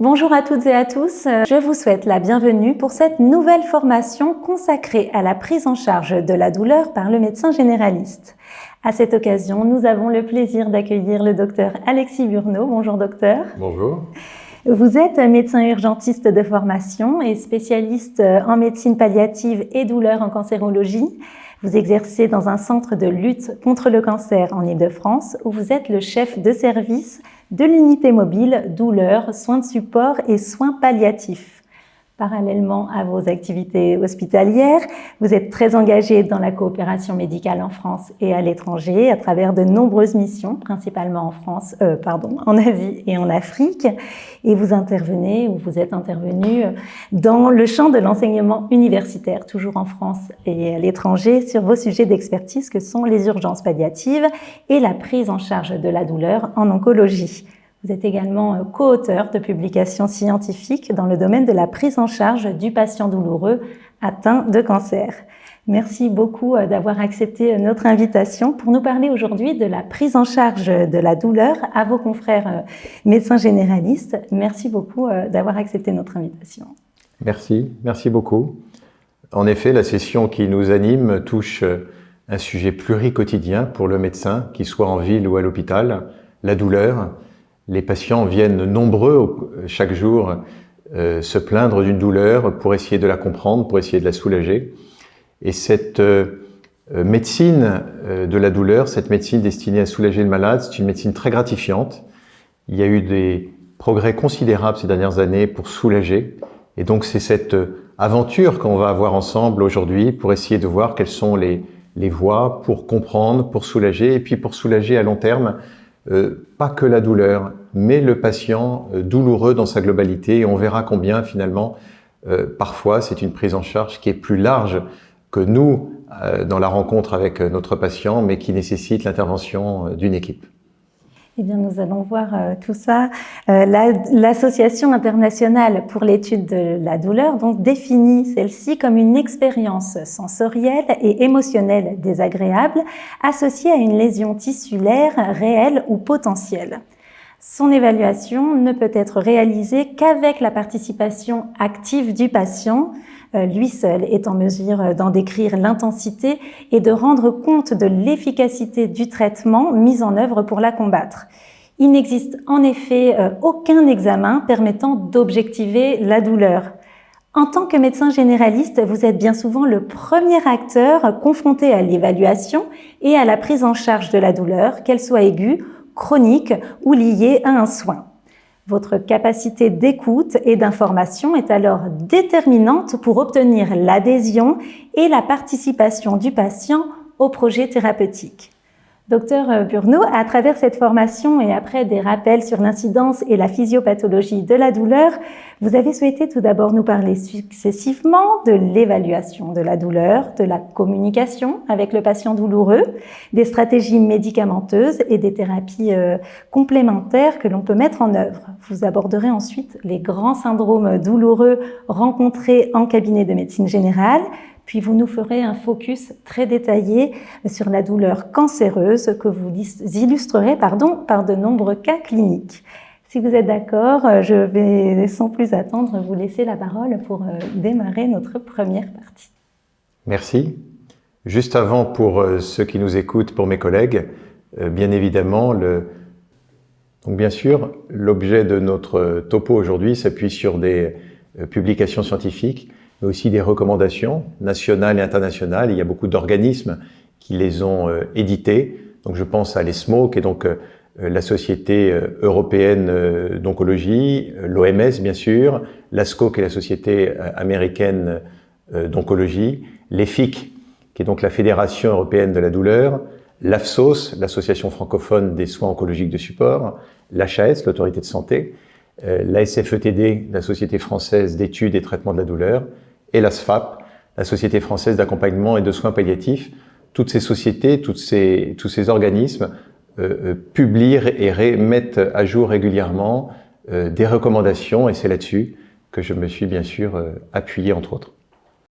Bonjour à toutes et à tous, je vous souhaite la bienvenue pour cette nouvelle formation consacrée à la prise en charge de la douleur par le médecin généraliste. À cette occasion, nous avons le plaisir d'accueillir le docteur Alexis Burneau. Bonjour docteur. Bonjour. Vous êtes médecin urgentiste de formation et spécialiste en médecine palliative et douleur en cancérologie. Vous exercez dans un centre de lutte contre le cancer en Île-de-France où vous êtes le chef de service de l'unité mobile douleur, soins de support et soins palliatifs. Parallèlement à vos activités hospitalières, vous êtes très engagé dans la coopération médicale en France et à l'étranger à travers de nombreuses missions, principalement en Asie et en Afrique. Et vous êtes intervenu dans le champ de l'enseignement universitaire, toujours en France et à l'étranger, sur vos sujets d'expertise que sont les urgences palliatives et la prise en charge de la douleur en oncologie. Vous êtes également co-auteur de publications scientifiques dans le domaine de la prise en charge du patient douloureux atteint de cancer. Merci beaucoup d'avoir accepté notre invitation pour nous parler aujourd'hui de la prise en charge de la douleur à vos confrères médecins généralistes. Merci beaucoup d'avoir accepté notre invitation. Merci beaucoup. En effet, la session qui nous anime touche un sujet pluriquotidien pour le médecin, qu'il soit en ville ou à l'hôpital, la douleur. Les patients viennent nombreux chaque jour se plaindre d'une douleur pour essayer de la comprendre, pour essayer de la soulager. Et cette médecine de la douleur, cette médecine destinée à soulager le malade, c'est une médecine très gratifiante. Il y a eu des progrès considérables ces dernières années pour soulager. Et donc c'est cette aventure qu'on va avoir ensemble aujourd'hui pour essayer de voir quelles sont les voies pour comprendre, pour soulager, et puis pour soulager à long terme, pas que la douleur, mais le patient douloureux dans sa globalité. Et on verra combien finalement, parfois, c'est une prise en charge qui est plus large que nous dans la rencontre avec notre patient, mais qui nécessite l'intervention d'une équipe. Eh bien, nous allons voir tout ça. L'Association internationale pour l'étude de la douleur donc définit celle-ci comme une expérience sensorielle et émotionnelle désagréable associée à une lésion tissulaire réelle ou potentielle. Son évaluation ne peut être réalisée qu'avec la participation active du patient. Lui seul est en mesure d'en décrire l'intensité et de rendre compte de l'efficacité du traitement mis en œuvre pour la combattre. Il n'existe en effet aucun examen permettant d'objectiver la douleur. En tant que médecin généraliste, vous êtes bien souvent le premier acteur confronté à l'évaluation et à la prise en charge de la douleur, qu'elle soit aiguë, chronique ou liée à un soin. Votre capacité d'écoute et d'information est alors déterminante pour obtenir l'adhésion et la participation du patient au projet thérapeutique. Docteur Burneau, à travers cette formation et après des rappels sur l'incidence et la physiopathologie de la douleur, vous avez souhaité tout d'abord nous parler successivement de l'évaluation de la douleur, de la communication avec le patient douloureux, des stratégies médicamenteuses et des thérapies complémentaires que l'on peut mettre en œuvre. Vous aborderez ensuite les grands syndromes douloureux rencontrés en cabinet de médecine générale, puis vous nous ferez un focus très détaillé sur la douleur cancéreuse que vous illustrerez par de nombreux cas cliniques. Si vous êtes d'accord, je vais sans plus attendre vous laisser la parole pour démarrer notre première partie. Merci. Juste avant, pour ceux qui nous écoutent, pour mes collègues, bien évidemment, donc bien sûr, l'objet de notre topo aujourd'hui s'appuie sur des publications scientifiques, mais aussi des recommandations nationales et internationales. Il y a beaucoup d'organismes qui les ont éditées. Donc je pense à l'ESMO, qui est donc la Société européenne d'oncologie, l'OMS bien sûr, l'ASCO, qui est la Société américaine d'oncologie, l'EFIC, qui est donc la Fédération européenne de la douleur, l'AFSOS, l'Association francophone des soins oncologiques de support, l'HAS, l'Autorité de santé, la SFETD, la Société française d'études et traitements de la douleur, et la SFAP, la Société française d'accompagnement et de soins palliatifs. Toutes ces sociétés, tous ces organismes publient et mettent à jour régulièrement des recommandations, et c'est là-dessus que je me suis bien sûr appuyé entre autres.